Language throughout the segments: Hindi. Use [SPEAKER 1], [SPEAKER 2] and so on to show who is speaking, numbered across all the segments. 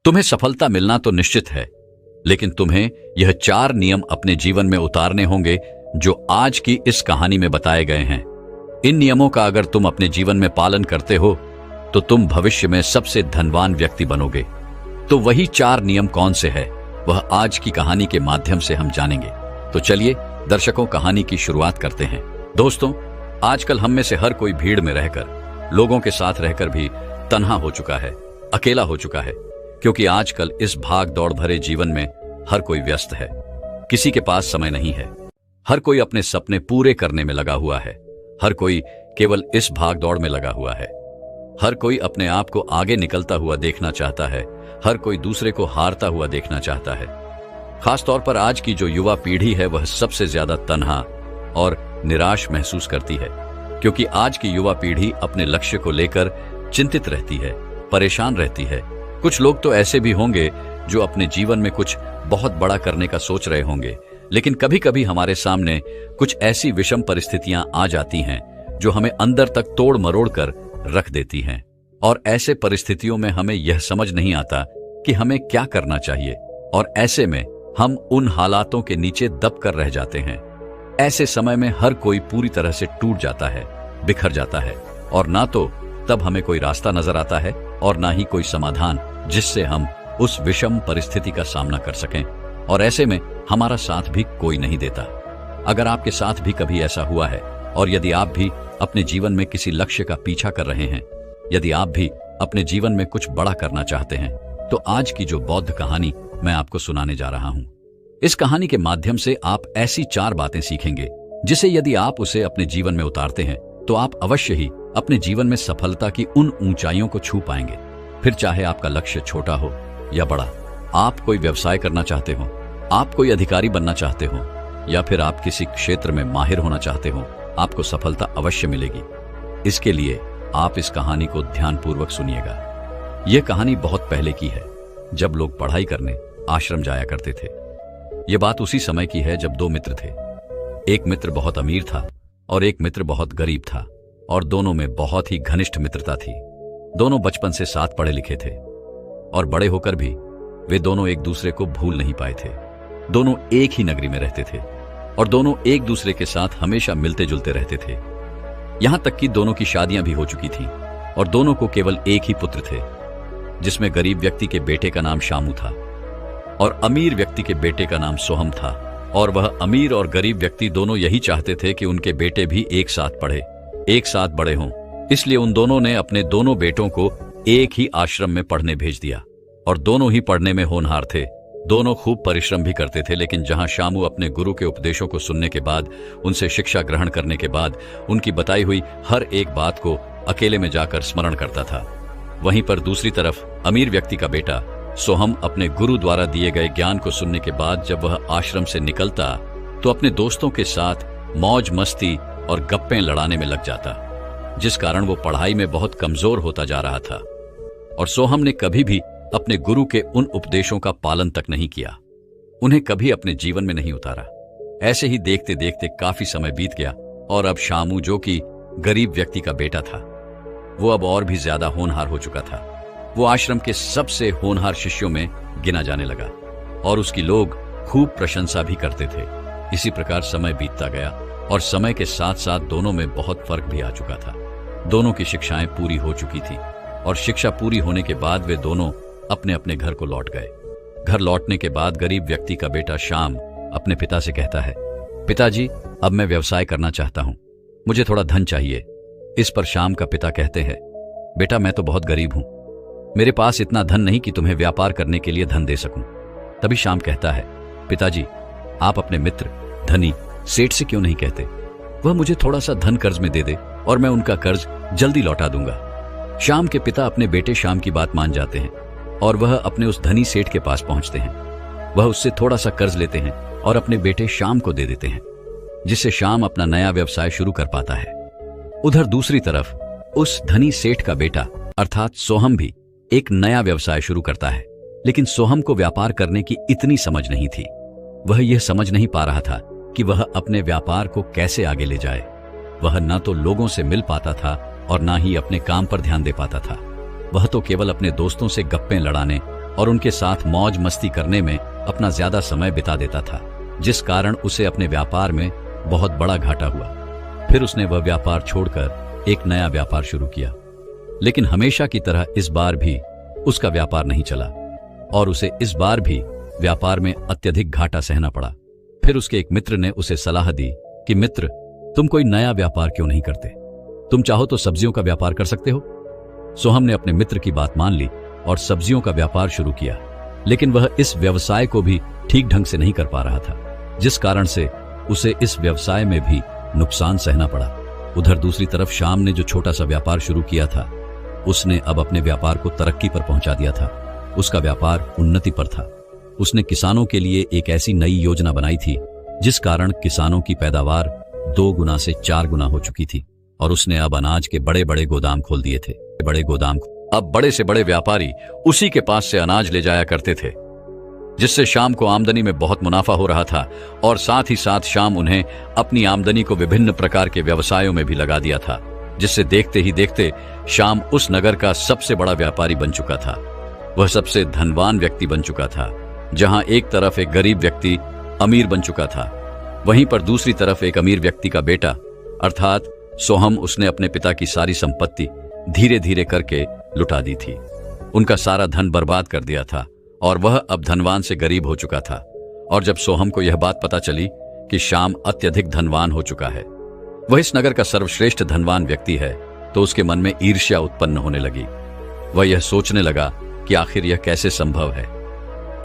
[SPEAKER 1] तुम्हें सफलता मिलना तो निश्चित है, लेकिन तुम्हें यह 4 नियम अपने जीवन में उतारने होंगे जो आज की इस कहानी में बताए गए हैं। इन नियमों का अगर तुम अपने जीवन में पालन करते हो तो तुम भविष्य में सबसे धनवान व्यक्ति बनोगे। तो वही 4 नियम कौन से है, वह आज की कहानी के माध्यम से हम जानेंगे। तो चलिए दर्शकों, कहानी की शुरुआत करते हैं। दोस्तों, आजकल हम में से हर कोई भीड़ में रहकर, लोगों के साथ रहकर भी तन्हा हो चुका है, अकेला हो चुका है, क्योंकि आजकल इस भाग दौड़ भरे जीवन में हर कोई व्यस्त है। किसी के पास समय नहीं है। हर कोई अपने सपने पूरे करने में लगा हुआ है। हर कोई केवल इस भाग दौड़ में लगा हुआ है। हर कोई अपने आप को आगे निकलता हुआ देखना चाहता है। हर कोई दूसरे को हारता हुआ देखना चाहता है। खासतौर पर आज की जो युवा पीढ़ी है वह सबसे ज्यादा तन्हा और निराश महसूस करती है, क्योंकि आज की युवा पीढ़ी अपने लक्ष्य को लेकर चिंतित रहती है, परेशान रहती है। कुछ लोग तो ऐसे भी होंगे जो अपने जीवन में कुछ बहुत बड़ा करने का सोच रहे होंगे, लेकिन कभी कभी हमारे सामने कुछ ऐसी विषम परिस्थितियां आ जाती हैं जो हमें अंदर तक तोड़ मरोड़ कर रख देती हैं। और ऐसे परिस्थितियों में हमें यह समझ नहीं आता कि हमें क्या करना चाहिए, और ऐसे में हम उन हालातों के नीचे दब कर रह जाते हैं। ऐसे समय में हर कोई पूरी तरह से टूट जाता है, बिखर जाता है, और ना तो तब हमें कोई रास्ता नजर आता है और ना ही कोई समाधान जिससे हम उस विषम परिस्थिति का सामना कर सकें। और ऐसे में हमारा साथ भी कोई नहीं देता। अगर आपके साथ भी कभी ऐसा हुआ है, और यदि आप भी अपने जीवन में किसी लक्ष्य का पीछा कर रहे हैं, यदि आप भी अपने जीवन में कुछ बड़ा करना चाहते हैं, तो आज की जो बौद्ध कहानी मैं आपको सुनाने जा रहा हूं, इस कहानी के माध्यम से आप ऐसी 4 बातें सीखेंगे जिसे यदि आप उसे अपने जीवन में उतारते हैं तो आप अवश्य ही अपने जीवन में सफलता की उन ऊंचाइयों को छू पाएंगे। फिर चाहे आपका लक्ष्य छोटा हो या बड़ा, आप कोई व्यवसाय करना चाहते हो, आप कोई अधिकारी बनना चाहते हो, या फिर आप किसी क्षेत्र में माहिर होना चाहते हो, आपको सफलता अवश्य मिलेगी। इसके लिए आप इस कहानी को ध्यानपूर्वक सुनिएगा। यह कहानी बहुत पहले की है, जब लोग पढ़ाई करने आश्रम जाया करते थे। यह बात उसी समय की है जब 2 मित्र थे। एक मित्र बहुत अमीर था और एक मित्र बहुत गरीब था, और दोनों में बहुत ही घनिष्ठ मित्रता थी। दोनों बचपन से साथ पढ़े लिखे थे, और बड़े होकर भी वे दोनों एक दूसरे को भूल नहीं पाए थे। दोनों एक ही नगरी में रहते थे, और दोनों एक दूसरे के साथ हमेशा मिलते जुलते रहते थे। यहां तक कि दोनों की शादियां भी हो चुकी थीं, और दोनों को केवल एक ही पुत्र थे, जिसमें गरीब व्यक्ति के बेटे का नाम शामू था और अमीर व्यक्ति के बेटे का नाम सोहम था। और वह अमीर और गरीब व्यक्ति दोनों यही चाहते थे कि उनके बेटे भी एक साथ पढ़े, एक साथ बड़े हों। इसलिए उन दोनों ने अपने दोनों बेटों को एक ही आश्रम में पढ़ने भेज दिया, और दोनों ही पढ़ने में होनहार थे। दोनों खूब परिश्रम भी करते थे, लेकिन जहां शामू अपने गुरु के उपदेशों को सुनने के बाद, उनसे शिक्षा ग्रहण करने के बाद, उनकी बताई हुई हर एक बात को अकेले में जाकर स्मरण करता था, वहीं पर दूसरी तरफ अमीर व्यक्ति का बेटा सोहम अपने गुरु द्वारा दिए गए ज्ञान को सुनने के बाद जब वह आश्रम से निकलता तो अपने दोस्तों के साथ मौज मस्ती और गप्पें लड़ाने में लग जाता, जिस कारण वो पढ़ाई में बहुत कमजोर होता जा रहा था। और सोहम ने कभी भी अपने गुरु के उन उपदेशों का पालन तक नहीं किया, उन्हें कभी अपने जीवन में नहीं उतारा। ऐसे ही देखते देखते काफी समय बीत गया, और अब शामू, जो कि गरीब व्यक्ति का बेटा था, वो अब और भी ज्यादा होनहार हो चुका था। वो आश्रम के सबसे होनहार शिष्यों में गिना जाने लगा, और उसकी लोग खूब प्रशंसा भी करते थे। इसी प्रकार समय बीतता गया, और समय के साथ साथ दोनों में बहुत फर्क भी आ चुका था। दोनों की शिक्षाएं पूरी हो चुकी थी, और शिक्षा पूरी होने के बाद वे दोनों अपने अपने घर को लौट गए। घर लौटने के बाद गरीब व्यक्ति का बेटा शाम अपने पिता से कहता है, पिताजी, अब मैं व्यवसाय करना चाहता हूं, मुझे थोड़ा धन चाहिए। इस पर शाम का पिता कहते हैं, बेटा, मैं तो बहुत गरीब हूं, मेरे पास इतना धन नहीं कि तुम्हें व्यापार करने के लिए धन दे सकूं। तभी शाम कहता है, पिताजी, आप अपने मित्र धनी सेठ से क्यों नहीं कहते, वह मुझे थोड़ा सा धन कर्ज में दे दे और मैं उनका कर्ज जल्दी लौटा दूंगा। शाम के पिता अपने बेटे शाम की बात मान जाते हैं, और वह अपने उस धनी सेठ के पास पहुंचते हैं। वह उससे थोड़ा सा कर्ज लेते हैं और अपने बेटे शाम को दे देते हैं, जिससे शाम अपना नया व्यवसाय शुरू कर पाता है। उधर दूसरी तरफ उस धनी सेठ का बेटा अर्थात सोहम भी एक नया व्यवसाय शुरू करता है, लेकिन सोहम को व्यापार करने की इतनी समझ नहीं थी। वह यह समझ नहीं पा रहा था कि वह अपने व्यापार को कैसे आगे ले जाए। वह न तो लोगों से मिल पाता था और न ही अपने काम पर ध्यान दे पाता था। वह तो केवल अपने दोस्तों से गप्पें लड़ाने और उनके साथ मौज मस्ती करने में अपना ज्यादा समय बिता देता था, जिस कारण उसे अपने व्यापार में बहुत बड़ा घाटा हुआ। फिर उसने वह व्यापार छोड़कर एक नया व्यापार शुरू किया, लेकिन हमेशा की तरह इस बार भी उसका व्यापार नहीं चला और उसे इस बार भी व्यापार में अत्यधिक घाटा सहना पड़ा। फिर उसके एक मित्र ने उसे सलाह दी कि मित्र, तुम कोई नया व्यापार क्यों नहीं करते? तुम चाहो तो सब्जियों का व्यापार कर सकते हो। सोहम ने अपने मित्र की बात मान ली और सब्जियों का व्यापार शुरू किया, लेकिन वह इस व्यवसाय को भी ठीक ढंग से नहीं कर पा रहा था, जिस कारण से उसे इस व्यवसाय में भी नुकसान सहना पड़ा। उधर दूसरी तरफ श्याम ने जो छोटा सा व्यापार शुरू किया था, उसने अब अपने व्यापार को तरक्की पर पहुंचा दिया था। उसका व्यापार उन्नति पर था। उसने किसानों के लिए एक ऐसी नई योजना बनाई थी जिस कारण किसानों की पैदावार 2 गुना से 4 गुना हो चुकी थी और उसने अब अनाज के बड़े बड़े गोदाम खोल दिए थे। अब बड़े से बड़े व्यापारी उसी के पास से अनाज ले जाया करते थे, जिससे श्याम को आमदनी में बहुत मुनाफा हो रहा था और साथ ही साथ श्याम उन्हें अपनी आमदनी को विभिन्न प्रकार के व्यवसायों में भी लगा दिया था, जिससे देखते ही देखते श्याम उस नगर का सबसे बड़ा व्यापारी बन चुका था। वह सबसे धनवान व्यक्ति बन चुका था। जहां एक तरफ एक गरीब व्यक्ति अमीर बन चुका था, वहीं पर दूसरी तरफ एक अमीर व्यक्ति का बेटा अर्थात सोहम, उसने अपने पिता की सारी संपत्ति धीरे धीरे करके लुटा दी थी। उनका सारा धन बर्बाद कर दिया था और वह अब धनवान से गरीब हो चुका था। और जब सोहम को यह बात पता चली कि श्याम अत्यधिक धनवान हो चुका है, वह इस नगर का सर्वश्रेष्ठ धनवान व्यक्ति है, तो उसके मन में ईर्ष्या उत्पन्न होने लगी। वह यह सोचने लगा कि आखिर यह कैसे संभव है,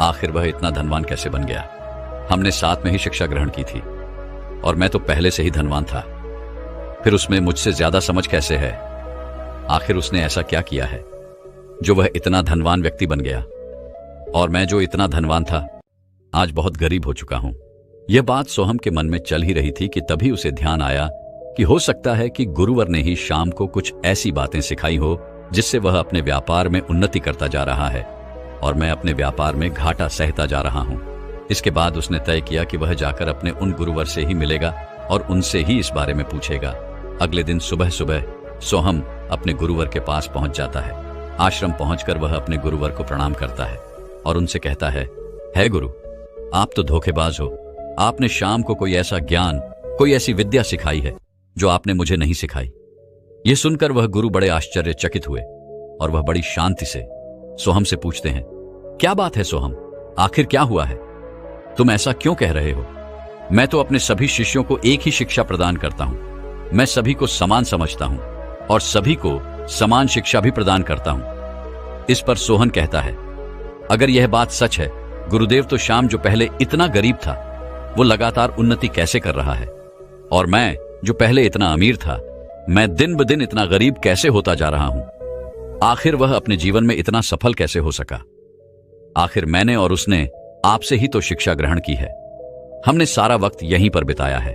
[SPEAKER 1] आखिर वह इतना धनवान कैसे बन गया। हमने साथ में ही शिक्षा ग्रहण की थी और मैं तो पहले से ही धनवान था, फिर उसमें मुझसे ज्यादा समझ कैसे है? आखिर उसने ऐसा क्या किया है जो वह इतना धनवान व्यक्ति बन गया और मैं जो इतना धनवान था आज बहुत गरीब हो चुका हूं। यह बात सोहम के मन में चल ही रही थी कि तभी उसे ध्यान आया कि हो सकता है कि गुरुवर ने ही श्याम को कुछ ऐसी बातें सिखाई हो जिससे वह अपने व्यापार में उन्नति करता जा रहा है और मैं अपने व्यापार में घाटा सहता जा रहा हूं। इसके बाद उसने तय किया कि वह जाकर अपने उन गुरुवर से ही मिलेगा और उनसे ही इस बारे में पूछेगा। अगले दिन सुबह सुबह सोहम अपने गुरुवर के पास पहुंच जाता है। आश्रम पहुंचकर वह अपने गुरुवर को प्रणाम करता है और उनसे कहता है गुरु, आप तो धोखेबाज हो। आपने श्याम को कोई ऐसा ज्ञान, कोई ऐसी विद्या सिखाई है जो आपने मुझे नहीं सिखाई। यह सुनकर वह गुरु बड़े आश्चर्यचकित हुए और वह बड़ी शांति से सोहम से पूछते हैं, क्या बात है सोहम, आखिर क्या हुआ है? तुम ऐसा क्यों कह रहे हो? मैं तो अपने सभी शिष्यों को एक ही शिक्षा प्रदान करता हूं। मैं सभी को समान समझता हूं और सभी को समान शिक्षा भी प्रदान करता हूं। इस पर सोहन कहता है, अगर यह बात सच है गुरुदेव, तो श्याम जो पहले इतना गरीब था वो लगातार उन्नति कैसे कर रहा है, और मैं जो पहले इतना अमीर था, मैं दिन ब दिन इतना गरीब कैसे होता जा रहा हूं? आखिर वह अपने जीवन में इतना सफल कैसे हो सका? आखिर मैंने और उसने आपसे ही तो शिक्षा ग्रहण की है। हमने सारा वक्त यहीं पर बिताया है,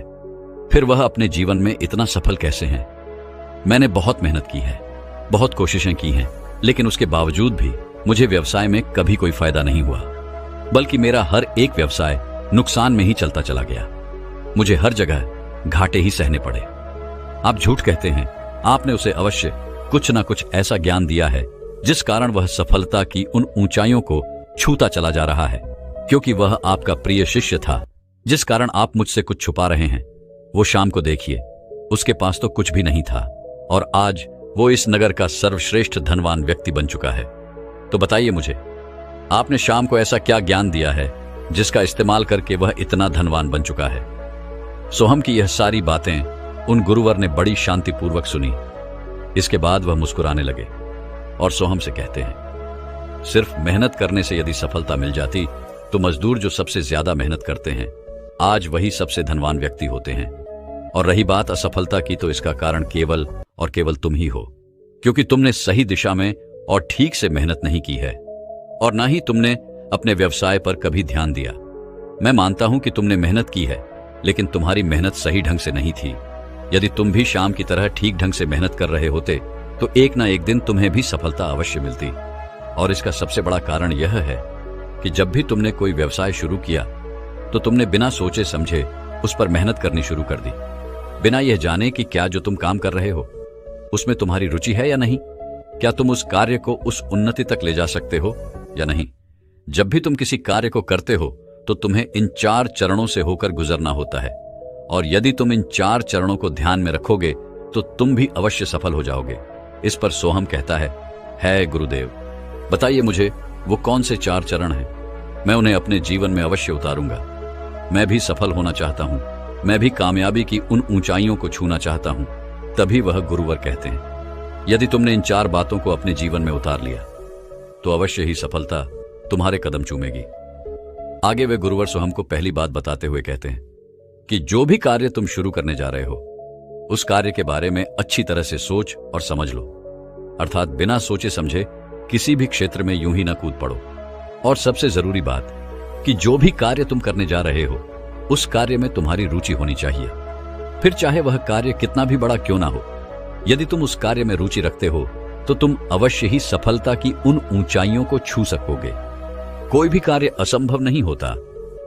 [SPEAKER 1] फिर वह अपने जीवन में इतना सफल कैसे हैं? मैंने बहुत मेहनत की है, बहुत कोशिशें की हैं, लेकिन उसके बावजूद भी मुझे व्यवसाय में कभी कोई फायदा नहीं हुआ, बल्कि मेरा हर एक व्यवसाय नुकसान में ही चलता चला गया। मुझे हर जगह घाटे ही सहने पड़े। आप झूठ कहते हैं, आपने उसे अवश्य कुछ ना कुछ ऐसा ज्ञान दिया है जिस कारण वह सफलता की उन ऊंचाइयों को छूता चला जा रहा है, क्योंकि वह आपका प्रिय शिष्य था, जिस कारण आप मुझसे कुछ छुपा रहे हैं। वो श्याम को देखिए, उसके पास तो कुछ भी नहीं था और आज वो इस नगर का सर्वश्रेष्ठ धनवान व्यक्ति बन चुका है। तो बताइए मुझे, आपने श्याम को ऐसा क्या ज्ञान दिया है जिसका इस्तेमाल करके वह इतना धनवान बन चुका है? सोहम की यह सारी बातें उन गुरुवर ने बड़ी शांतिपूर्वक सुनी। इसके बाद वह मुस्कुराने लगे और सोहम से कहते हैं, सिर्फ मेहनत करने से यदि सफलता मिल जाती तो मजदूर जो सबसे ज्यादा मेहनत करते हैं आज वही सबसे धनवान व्यक्ति होते हैं। और रही बात असफलता की, तो इसका कारण केवल और केवल तुम ही हो, क्योंकि तुमने सही दिशा में और ठीक से मेहनत नहीं की है और ना ही तुमने अपने व्यवसाय पर कभी ध्यान दिया। मैं मानता हूं कि तुमने मेहनत की है, लेकिन तुम्हारी मेहनत सही ढंग से नहीं थी। यदि तुम भी श्याम की तरह ठीक ढंग से मेहनत कर रहे होते तो एक ना एक दिन तुम्हें भी सफलता अवश्य मिलती। और इसका सबसे बड़ा कारण यह है कि जब भी तुमने कोई व्यवसाय शुरू किया तो तुमने बिना सोचे समझे उस पर मेहनत करनी शुरू कर दी, बिना यह जाने कि क्या जो तुम काम कर रहे हो उसमें तुम्हारी रुचि है या नहीं, क्या तुम उस कार्य को उस उन्नति तक ले जा सकते हो या नहीं। जब भी तुम किसी कार्य को करते हो तो तुम्हें इन 4 चरणों से होकर गुजरना होता है, और यदि तुम इन 4 चरणों को ध्यान में रखोगे तो तुम भी अवश्य सफल हो जाओगे। इस पर सोहम कहता है गुरुदेव, बताइए मुझे वो कौन से 4 चरण हैं? मैं उन्हें अपने जीवन में अवश्य उतारूंगा। मैं भी सफल होना चाहता हूं, मैं भी कामयाबी की उन ऊंचाइयों को छूना चाहता हूं। तभी वह गुरुवर कहते हैं, यदि तुमने इन 4 बातों को अपने जीवन में उतार लिया तो अवश्य ही सफलता तुम्हारे कदम चूमेगी। आगे वे गुरुवर सोहम को पहली बात बताते हुए कहते हैं कि जो भी कार्य तुम शुरू करने जा रहे हो उस कार्य के बारे में अच्छी तरह से सोच और समझ लो, अर्थात बिना सोचे समझे किसी भी क्षेत्र में यूं ही ना कूद पड़ो। और सबसे जरूरी बात कि जो भी कार्य तुम करने जा रहे हो उस कार्य में तुम्हारी रुचि होनी चाहिए, फिर चाहे वह कार्य कितना भी बड़ा क्यों ना हो। यदि तुम उस कार्य में रुचि रखते हो तो तुम अवश्य ही सफलता की उन ऊंचाइयों को छू सकोगे। कोई भी कार्य असंभव नहीं होता,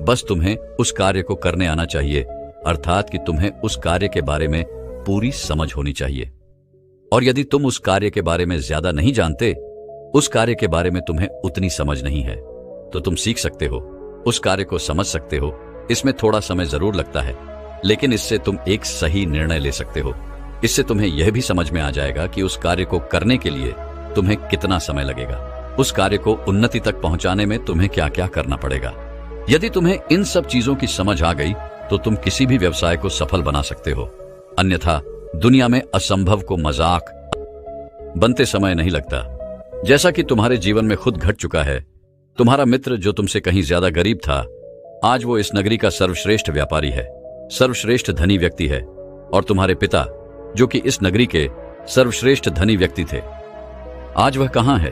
[SPEAKER 1] बस तुम्हें उस कार्य को करने आना चाहिए, अर्थात कि तुम्हें उस कार्य के बारे में पूरी समझ होनी चाहिए। और यदि तुम उस कार्य के बारे में ज्यादा नहीं जानते, उस कार्य के बारे में तुम्हें उतनी समझ नहीं है, तो तुम सीख सकते हो, उस कार्य को समझ सकते हो। इसमें थोड़ा समय जरूर लगता है, लेकिन इससे तुम एक सही निर्णय ले सकते हो। इससे तुम्हें यह भी समझ में आ जाएगा कि उस कार्य को करने के लिए तुम्हें कितना समय लगेगा, उस कार्य को उन्नति तक पहुंचाने में तुम्हें क्या क्या करना पड़ेगा। यदि तुम्हें इन सब चीजों की समझ आ गई तो तुम किसी भी व्यवसाय को सफल बना सकते हो। अन्यथा दुनिया में असंभव को मजाक बनते समय नहीं लगता। जैसा कि तुम्हारे जीवन में खुद घट चुका है, तुम्हारा मित्र जो तुमसे कहीं ज्यादा गरीब था, आज वो इस नगरी का सर्वश्रेष्ठ व्यापारी है, सर्वश्रेष्ठ धनी व्यक्ति है। और तुम्हारे पिता जो कि इस नगरी के सर्वश्रेष्ठ धनी व्यक्ति थे, आज वह कहां है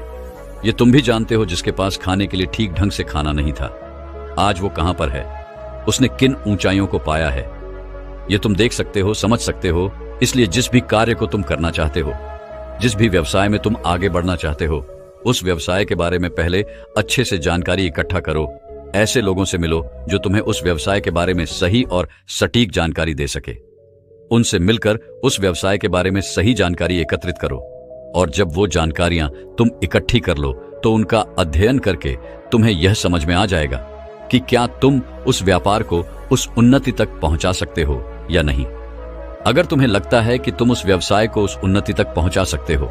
[SPEAKER 1] ये तुम भी जानते हो। जिसके पास खाने के लिए ठीक ढंग से खाना नहीं था, आज वो कहां पर है, उसने किन ऊंचाइयों को पाया है, ये तुम देख सकते हो, समझ सकते हो। इसलिए जिस भी कार्य को तुम करना चाहते हो, जिस भी व्यवसाय में तुम आगे बढ़ना चाहते हो, उस व्यवसाय के बारे में पहले अच्छे से जानकारी इकट्ठा करो। ऐसे लोगों से मिलो जो तुम्हें उस व्यवसाय के बारे में सही और सटीक जानकारी दे सके। उनसे मिलकर उस व्यवसाय के बारे में सही जानकारी एकत्रित करो, और जब वो जानकारियां तुम इकट्ठी कर लो तो उनका अध्ययन करके तुम्हें यह समझ में आ जाएगा कि क्या तुम उस व्यापार को उस उन्नति तक पहुंचा सकते हो या नहीं। अगर तुम्हें लगता है कि तुम उस व्यवसाय को उस उन्नति तक पहुंचा सकते हो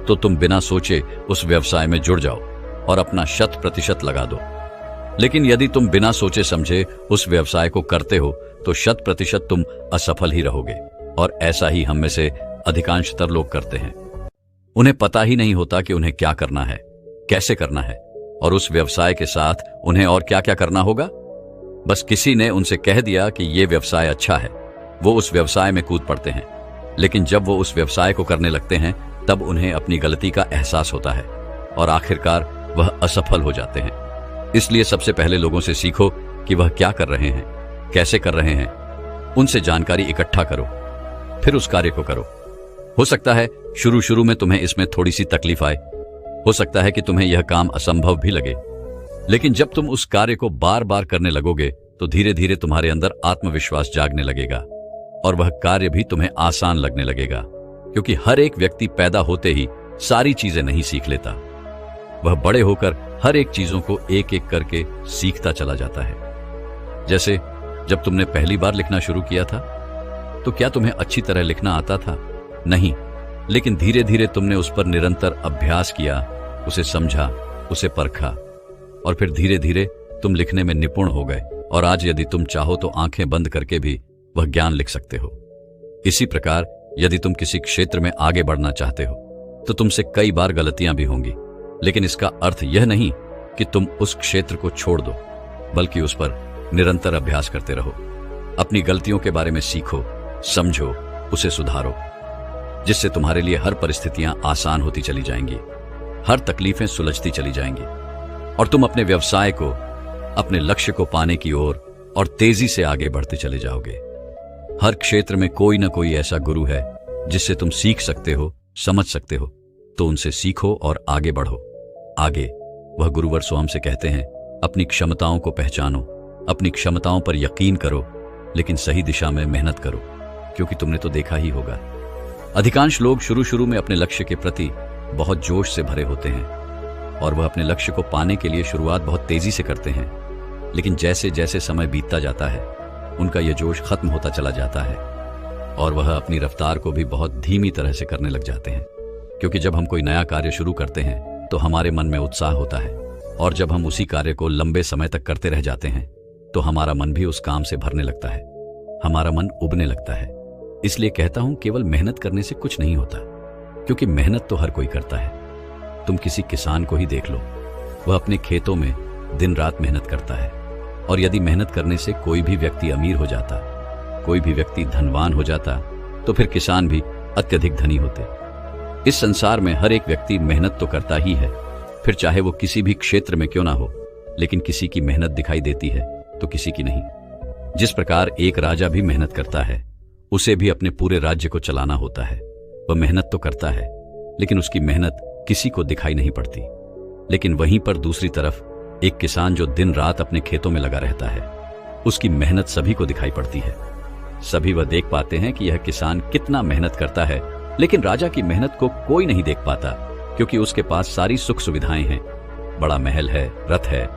[SPEAKER 1] तो तुम बिना सोचे उस व्यवसाय में जुड़ जाओ और अपना 100% लगा दो। लेकिन यदि तुम बिना सोचे समझे उस व्यवसाय को करते हो तो 100% तुम असफल ही रहोगे। और ऐसा ही हम में से अधिकांशतर लोग करते हैं। उन्हें पता ही नहीं होता कि उन्हें क्या करना है, कैसे करना है, और उस व्यवसाय के साथ उन्हें और क्या क्या करना होगा। बस किसी ने उनसे कह दिया कि यह व्यवसाय अच्छा है, वो उस व्यवसाय में कूद पड़ते हैं। लेकिन जब वो उस व्यवसाय को करने लगते हैं तब उन्हें अपनी गलती का एहसास होता है और आखिरकार वह असफल हो जाते हैं। इसलिए सबसे पहले लोगों से सीखो कि वह क्या कर रहे हैं, कैसे कर रहे हैं। उनसे जानकारी इकट्ठा करो, फिर उस कार्य को करो। हो सकता है शुरू में तुम्हें इसमें थोड़ी सी तकलीफ आए, हो सकता है कि तुम्हें यह काम असंभव भी लगे, लेकिन जब तुम उस कार्य को बार बार करने लगोगे तो धीरे धीरे तुम्हारे अंदर आत्मविश्वास जागने लगेगा और वह कार्य भी तुम्हें आसान लगने लगेगा। क्योंकि हर एक व्यक्ति पैदा होते ही सारी चीजें नहीं सीख लेता, वह बड़े होकर हर एक चीजों को एक एक करके सीखता चला जाता है। जैसे जब तुमने पहली बार लिखना शुरू किया था तो क्या तुम्हें अच्छी तरह लिखना आता था? नहीं, लेकिन धीरे धीरे तुमने उस पर निरंतर अभ्यास किया, उसे समझा, उसे परखा, और फिर धीरे धीरे तुम लिखने में निपुण हो गए। और आज यदि तुम चाहो तो आंखें बंद करके भी वह ज्ञान लिख सकते हो। इसी प्रकार यदि तुम किसी क्षेत्र में आगे बढ़ना चाहते हो तो तुमसे कई बार गलतियां भी होंगी, लेकिन इसका अर्थ यह नहीं कि तुम उस क्षेत्र को छोड़ दो, बल्कि उस पर निरंतर अभ्यास करते रहो। अपनी गलतियों के बारे में सीखो, समझो, उसे सुधारो, जिससे तुम्हारे लिए हर परिस्थितियां आसान होती चली जाएंगी, हर तकलीफें सुलझती चली जाएंगी और तुम अपने व्यवसाय को, अपने लक्ष्य को पाने की ओर और तेजी से आगे बढ़ते चले जाओगे। हर क्षेत्र में कोई ना कोई ऐसा गुरु है जिससे तुम सीख सकते हो, समझ सकते हो, तो उनसे सीखो और आगे बढ़ो। आगे वह गुरुवर सोहम से कहते हैं, अपनी क्षमताओं को पहचानो, अपनी क्षमताओं पर यकीन करो, लेकिन सही दिशा में मेहनत करो। क्योंकि तुमने तो देखा ही होगा, अधिकांश लोग शुरू में अपने लक्ष्य के प्रति बहुत जोश से भरे होते हैं, और वह अपने लक्ष्य को पाने के लिए शुरुआत बहुत तेजी से करते हैं, लेकिन जैसे जैसे समय बीतता जाता है उनका यह जोश खत्म होता चला जाता है और वह अपनी रफ्तार को भी बहुत धीमी तरह से करने लग जाते हैं। क्योंकि जब हम कोई नया कार्य शुरू करते हैं तो हमारे मन में उत्साह होता है, और जब हम उसी कार्य को लंबे समय तक करते रह जाते हैं तो हमारा मन भी उस काम से भरने लगता है, हमारा मन उबने लगता है। इसलिए कहता हूं, केवल मेहनत करने से कुछ नहीं होता, क्योंकि मेहनत तो हर कोई करता है। तुम किसी किसान को ही देख लो, वह अपने खेतों में दिन रात मेहनत करता है, और यदि मेहनत करने से कोई भी व्यक्ति अमीर हो जाता, कोई भी व्यक्ति धनवान हो जाता, तो फिर किसान भी अत्यधिक धनी होते। इस संसार में हर एक व्यक्ति मेहनत तो करता ही है, फिर चाहे वो किसी भी क्षेत्र में क्यों ना हो, लेकिन किसी की मेहनत दिखाई देती है तो किसी की नहीं। जिस प्रकार एक राजा भी मेहनत करता है, उसे भी अपने पूरे राज्य को चलाना होता है। वह मेहनत तो करता है, लेकिन उसकी मेहनत किसी को दिखाई नहीं पड़ती। लेकिन वहीं पर दूसरी तरफ एक किसान जो दिन रात अपने खेतों में लगा रहता है, उसकी मेहनत सभी को दिखाई पड़ती है। सभी वह देख पाते हैं कि यह किसान कितना मेहनत करता है, लेकिन राजा की मेहनत को कोई नहीं देख पाता, क्योंकि उसके पास सारी सुख सुविधाएं हैं। बड़ा महल है, रथ है,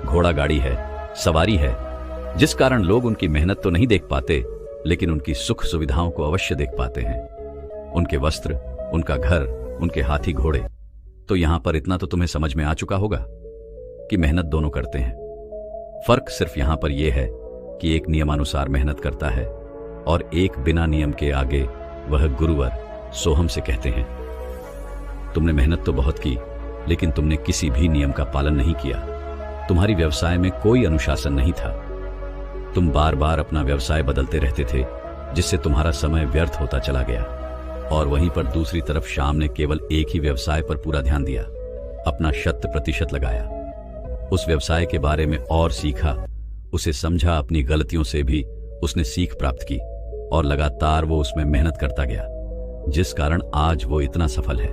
[SPEAKER 1] घोड़ा गाड़ी है, सवारी है, जिस कारण लोग उनकी मेहनत तो नहीं देख पाते, लेकिन उनकी सुख सुविधाओं को अवश्य देख पाते हैं। उनके वस्त्र, उनका घर, उनके हाथी घोड़े। तो यहां पर इतना तो तुम्हें समझ में आ चुका होगा कि मेहनत दोनों करते हैं। फर्क सिर्फ यहां पर यह है कि एक नियमानुसार मेहनत करता है और एक बिना नियम के आगे वह गुरुवर सोहम से कहते हैं। तुमने मेहनत तो बहुत की, लेकिन तुमने किसी भी नियम का पालन नहीं किया। तुम्हारी व्यवसाय में कोई अनुशासन नहीं था। तुम बार बार अपना व्यवसाय बदलते रहते थे, जिससे तुम्हारा समय व्यर्थ होता चला गया। और वहीं पर दूसरी तरफ श्याम ने केवल एक ही व्यवसाय पर पूरा ध्यान दिया, अपना 100% लगाया। उस व्यवसाय के बारे में और सीखा, उसे समझा, अपनी गलतियों से भी उसने सीख प्राप्त की, और लगातार वो उसमें मेहनत करता गया, जिस कारण आज वो इतना सफल है।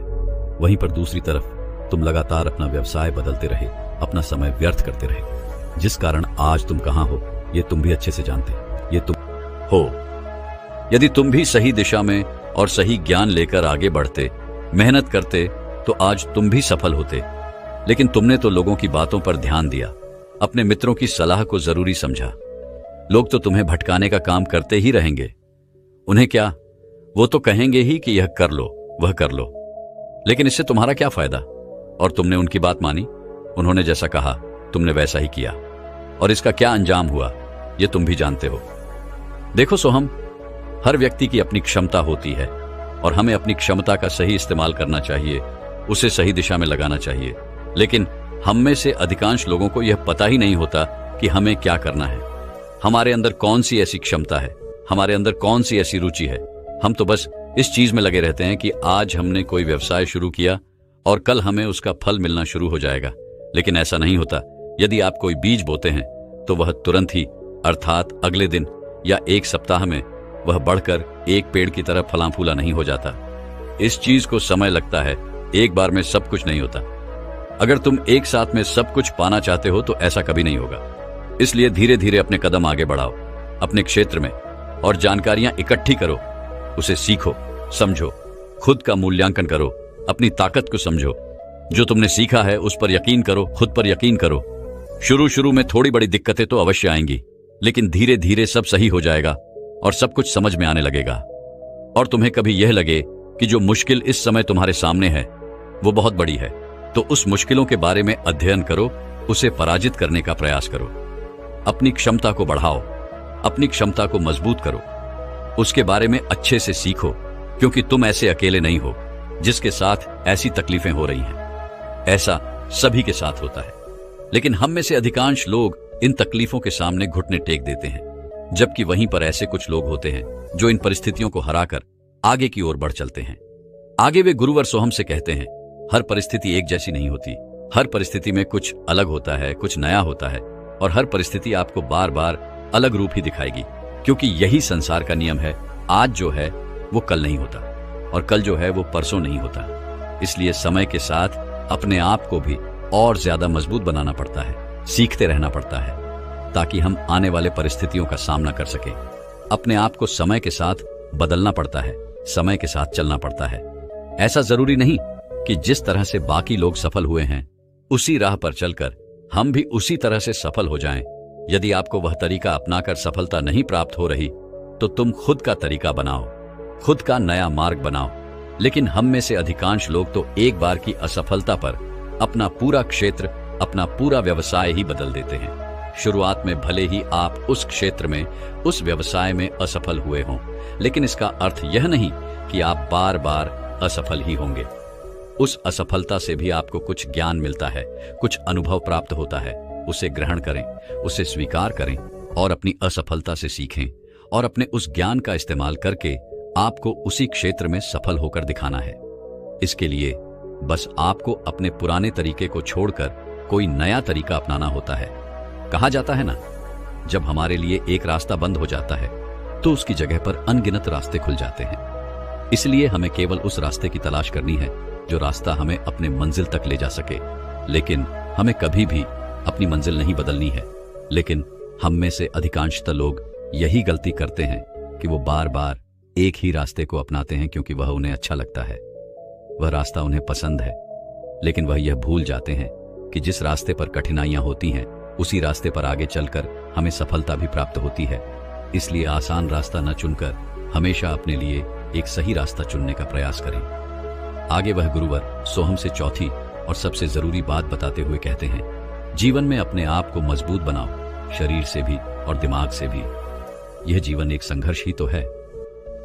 [SPEAKER 1] वहीं पर दूसरी तरफ तुम लगातार अपना व्यवसाय बदलते रहे, अपना समय व्यर्थ करते रहे, जिस कारण आज तुम कहां हो ये तुम भी अच्छे से जानते। ये तुम हो। यदि तुम भी सही दिशा में और सही ज्ञान लेकर आगे बढ़ते, मेहनत करते, तो आज तुम भी सफल होते। लेकिन तुमने तो लोगों की बातों पर ध्यान दिया, अपने मित्रों की सलाह को जरूरी समझा। लोग तो तुम्हें भटकाने का काम करते ही रहेंगे। उन्हें क्या, वो तो कहेंगे ही कि यह कर लो, वह कर लो, लेकिन इससे तुम्हारा क्या फायदा? और तुमने उनकी बात मानी, उन्होंने जैसा कहा तुमने वैसा ही किया, और इसका क्या अंजाम हुआ ये तुम भी जानते हो। देखो सोहम, हर व्यक्ति की अपनी क्षमता होती है, और हमें अपनी क्षमता का सही इस्तेमाल करना चाहिए, उसे सही दिशा में लगाना चाहिए। लेकिन हम में से अधिकांश लोगों को यह पता ही नहीं होता कि हमें क्या करना है, हमारे अंदर कौन सी ऐसी क्षमता है, हमारे अंदर कौन सी ऐसी रुचि है। हम तो बस इस चीज में लगे रहते हैं कि आज हमने कोई व्यवसाय शुरू किया और कल हमें उसका फल मिलना शुरू हो जाएगा। लेकिन ऐसा नहीं होता। यदि आप कोई बीज बोते हैं तो वह तुरंत ही, अर्थात अगले दिन या एक सप्ताह में, वह बढ़कर एक पेड़ की तरह फला फूला नहीं हो जाता। इस चीज को समय लगता है, एक बार में सब कुछ नहीं होता। अगर तुम एक साथ में सब कुछ पाना चाहते हो तो ऐसा कभी नहीं होगा। इसलिए धीरे धीरे अपने कदम आगे बढ़ाओ अपने क्षेत्र में, और जानकारियां इकट्ठी करो, उसे सीखो, समझो, खुद का मूल्यांकन करो, अपनी ताकत को समझो। जो तुमने सीखा है उस पर यकीन करो, खुद पर यकीन करो। शुरू में थोड़ी बड़ी दिक्कतें तो अवश्य आएंगी, लेकिन धीरे धीरे सब सही हो जाएगा और सब कुछ समझ में आने लगेगा। और तुम्हें कभी यह लगे कि जो मुश्किल इस समय तुम्हारे सामने है वो बहुत बड़ी है, तो उस मुश्किलों के बारे में अध्ययन करो, उसे पराजित करने का प्रयास करो। अपनी क्षमता को बढ़ाओ, अपनी क्षमता को मजबूत करो, उसके बारे में अच्छे से सीखो, क्योंकि तुम ऐसे अकेले नहीं हो जिसके साथ ऐसी तकलीफें हो रही हैं। ऐसा सभी के साथ होता है, लेकिन हम में से अधिकांश लोग इन तकलीफों के सामने घुटने टेक देते हैं, जबकि वहीं पर ऐसे कुछ लोग होते हैं जो इन परिस्थितियों को हराकर आगे की ओर बढ़ चलते हैं। आगे वे गुरुवर सोहम से कहते हैं, हर परिस्थिति एक जैसी नहीं होती, हर परिस्थिति में कुछ अलग होता है, कुछ नया होता है, और हर परिस्थिति आपको बार बार अलग रूप ही दिखाएगी, क्योंकि यही संसार का नियम है। आज जो है वो कल नहीं होता, और कल जो है वो परसों नहीं होता। इसलिए समय के साथ अपने आप को भी और ज्यादा मजबूत बनाना पड़ता है, सीखते रहना पड़ता है, ताकि हम आने वाले परिस्थितियों का सामना कर सके। अपने आप को समय के साथ बदलना पड़ता है, समय के साथ चलना पड़ता है। ऐसा जरूरी नहीं कि जिस तरह से बाकी लोग सफल हुए हैं उसी राह पर चलकर हम भी उसी तरह से सफल हो जाएं। यदि आपको वह तरीका अपनाकर सफलता नहीं प्राप्त हो रही तो तुम खुद का तरीका बनाओ, खुद का नया मार्ग बनाओ। लेकिन हम में से अधिकांश लोग तो एक बार की असफलता पर अपना पूरा क्षेत्र, अपना पूरा व्यवसाय ही बदल देते हैं। शुरुआत में भले ही आप उस क्षेत्र में, उस व्यवसाय में असफल हुए हों, लेकिन इसका अर्थ यह नहीं कि आप बार बार असफल ही होंगे। उस असफलता से भी आपको कुछ ज्ञान मिलता है, कुछ अनुभव प्राप्त होता है। उसे ग्रहण करें, उसे स्वीकार करें और अपनी असफलता से सीखें और अपने उस ज्ञान का इस्तेमाल करके आपको उसी क्षेत्र में सफल होकर दिखाना है। इसके लिए बस आपको अपने पुराने तरीके को छोड़कर कोई नया तरीका अपनाना होता है। कहा जाता है ना, जब हमारे लिए एक रास्ता बंद हो जाता है तो उसकी जगह पर अनगिनत रास्ते खुल जाते हैं। इसलिए हमें केवल उस रास्ते की तलाश करनी है जो रास्ता हमें अपने मंजिल तक ले जा सके। लेकिन हमें कभी भी अपनी मंजिल नहीं बदलनी है। लेकिन हम में से अधिकांशतः लोग यही गलती करते हैं कि वो बार बार एक ही रास्ते को अपनाते हैं क्योंकि वह उन्हें अच्छा लगता है, वह रास्ता उन्हें पसंद है। लेकिन वह यह भूल जाते हैं कि जिस रास्ते पर कठिनाइयां होती हैं उसी रास्ते पर आगे चलकर हमें सफलता भी प्राप्त होती है। इसलिए आसान रास्ता न चुनकर हमेशा अपने लिए एक सही रास्ता चुनने का प्रयास करें। आगे वह गुरुवर सोहम से चौथी और सबसे जरूरी बात बताते हुए कहते हैं, जीवन में अपने आप को मजबूत बनाओ, शरीर से भी और दिमाग से भी। यह जीवन एक संघर्ष ही तो है।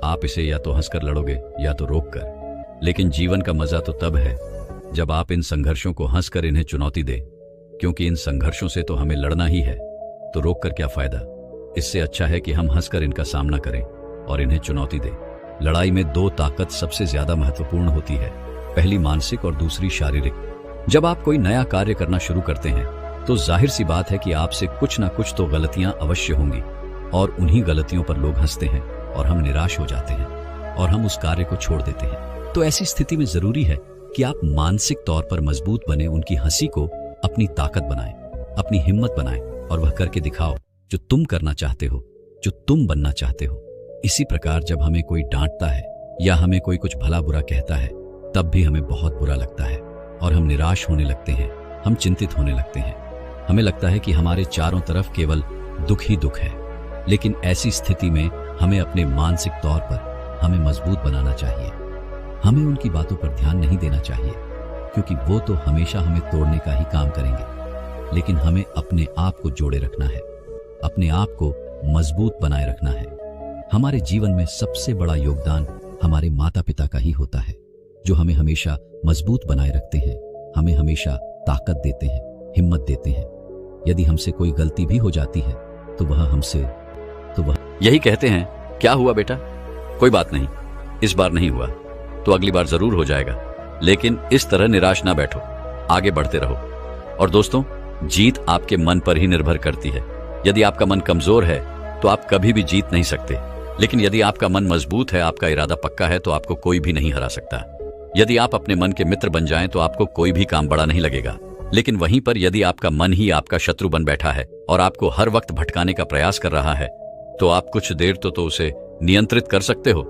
[SPEAKER 1] आप इसे या तो हंसकर लड़ोगे या तो रोक कर। लेकिन जीवन का मजा तो तब है जब आप इन संघर्षों को हंसकर इन्हें चुनौती दें, क्योंकि इन संघर्षों से तो हमें लड़ना ही है, तो रोक कर क्या फायदा। इससे अच्छा है कि हम हंसकर इनका सामना करें और इन्हें चुनौती दें। लड़ाई में दो ताकत सबसे ज्यादा महत्वपूर्ण होती है, पहली मानसिक और दूसरी शारीरिक। जब आप कोई नया कार्य करना शुरू करते हैं तो जाहिर सी बात है कि आपसे कुछ ना कुछ तो गलतियां अवश्य होंगी और उन्हीं गलतियों पर लोग हंसते हैं और हम निराश हो जाते हैं और हम उस कार्य को छोड़ देते हैं। तो ऐसी स्थिति में जरूरी है कि आप मानसिक तौर पर मजबूत बने, उनकी हंसी को अपनी ताकत बनाएं, अपनी हिम्मत बनाएं और वह करके दिखाओ जो तुम करना चाहते हो, जो तुम बनना चाहते हो। इसी प्रकार जब हमें कोई डांटता है या हमें कोई कुछ भला बुरा कहता है तब भी हमें बहुत बुरा लगता है और हम निराश होने लगते हैं, हम चिंतित होने लगते हैं। हमें लगता है कि हमारे चारों तरफ केवल दुख ही दुख है। लेकिन ऐसी स्थिति में हमें अपने मानसिक तौर पर हमें मजबूत बनाना चाहिए। हमें उनकी बातों पर ध्यान नहीं देना चाहिए क्योंकि वो तो हमेशा हमें तोड़ने का ही काम करेंगे। लेकिन हमें अपने आप को जोड़े रखना है, अपने आप को मजबूत बनाए रखना है। हमारे जीवन में सबसे बड़ा योगदान हमारे माता पिता का ही होता है, जो हमें हमेशा मजबूत बनाए रखते हैं, हमें हमेशा ताकत देते हैं, हिम्मत देते हैं। यदि हमसे कोई गलती भी हो जाती है तो वह यही कहते हैं, क्या हुआ बेटा, कोई बात नहीं, इस बार नहीं हुआ तो अगली बार जरूर हो जाएगा। लेकिन इस तरह निराश ना बैठो, आगे बढ़ते रहो। और दोस्तों, जीत आपके मन पर ही निर्भर करती है। यदि आपका मन कमजोर है तो आप कभी भी जीत नहीं सकते। लेकिन यदि आपका मन मजबूत है, आपका इरादा पक्का है, तो आपको कोई भी नहीं हरा सकता। यदि आप अपने मन के मित्र बन जाएं तो आपको कोई भी काम बड़ा नहीं लगेगा। लेकिन वहीं पर यदि आपका मन ही आपका शत्रु बन बैठा है और आपको हर वक्त भटकाने का प्रयास कर रहा है तो आप कुछ देर तो उसे नियंत्रित कर सकते हो,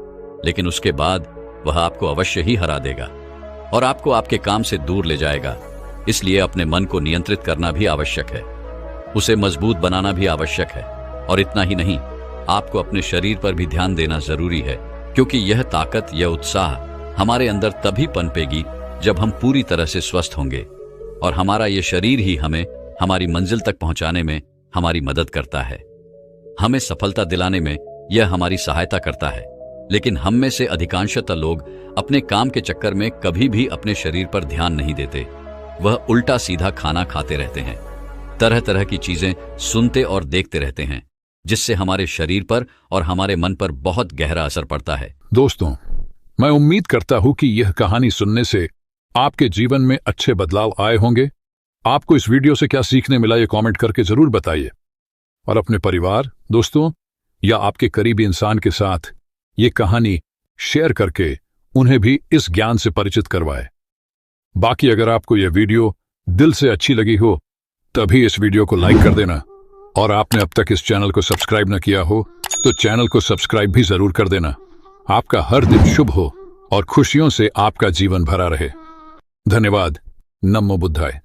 [SPEAKER 1] लेकिन उसके बाद वह आपको अवश्य ही हरा देगा और आपको आपके काम से दूर ले जाएगा। इसलिए अपने मन को नियंत्रित करना भी आवश्यक है, उसे मजबूत बनाना भी आवश्यक है। और इतना ही नहीं, आपको अपने शरीर पर भी ध्यान देना जरूरी है, क्योंकि यह ताकत, यह उत्साह हमारे अंदर तभी पनपेगी जब हम पूरी तरह से स्वस्थ होंगे और हमारा यह शरीर ही हमें हमारी मंजिल तक पहुंचाने में हमारी मदद करता है, हमें सफलता दिलाने में यह हमारी सहायता करता है। लेकिन हम में से अधिकांशतः लोग अपने काम के चक्कर में कभी भी अपने शरीर पर ध्यान नहीं देते। वह उल्टा सीधा खाना खाते रहते हैं, तरह तरह की चीजें सुनते और देखते रहते हैं, जिससे हमारे शरीर पर और हमारे मन पर बहुत गहरा असर पड़ता है।
[SPEAKER 2] दोस्तों, मैं उम्मीद करता हूं कि यह कहानी सुनने से आपके जीवन में अच्छे बदलाव आए होंगे। आपको इस वीडियो से क्या सीखने मिला, ये कमेंट करके जरूर बताइए और अपने परिवार, दोस्तों या आपके करीबी इंसान के साथ ये कहानी शेयर करके उन्हें भी इस ज्ञान से परिचित करवाएं। बाकी अगर आपको यह वीडियो दिल से अच्छी लगी हो तभी इस वीडियो को लाइक कर देना और आपने अब तक इस चैनल को सब्सक्राइब न किया हो तो चैनल को सब्सक्राइब भी जरूर कर देना। आपका हर दिन शुभ हो और खुशियों से आपका जीवन भरा रहे। धन्यवाद। नमो बुद्धाय।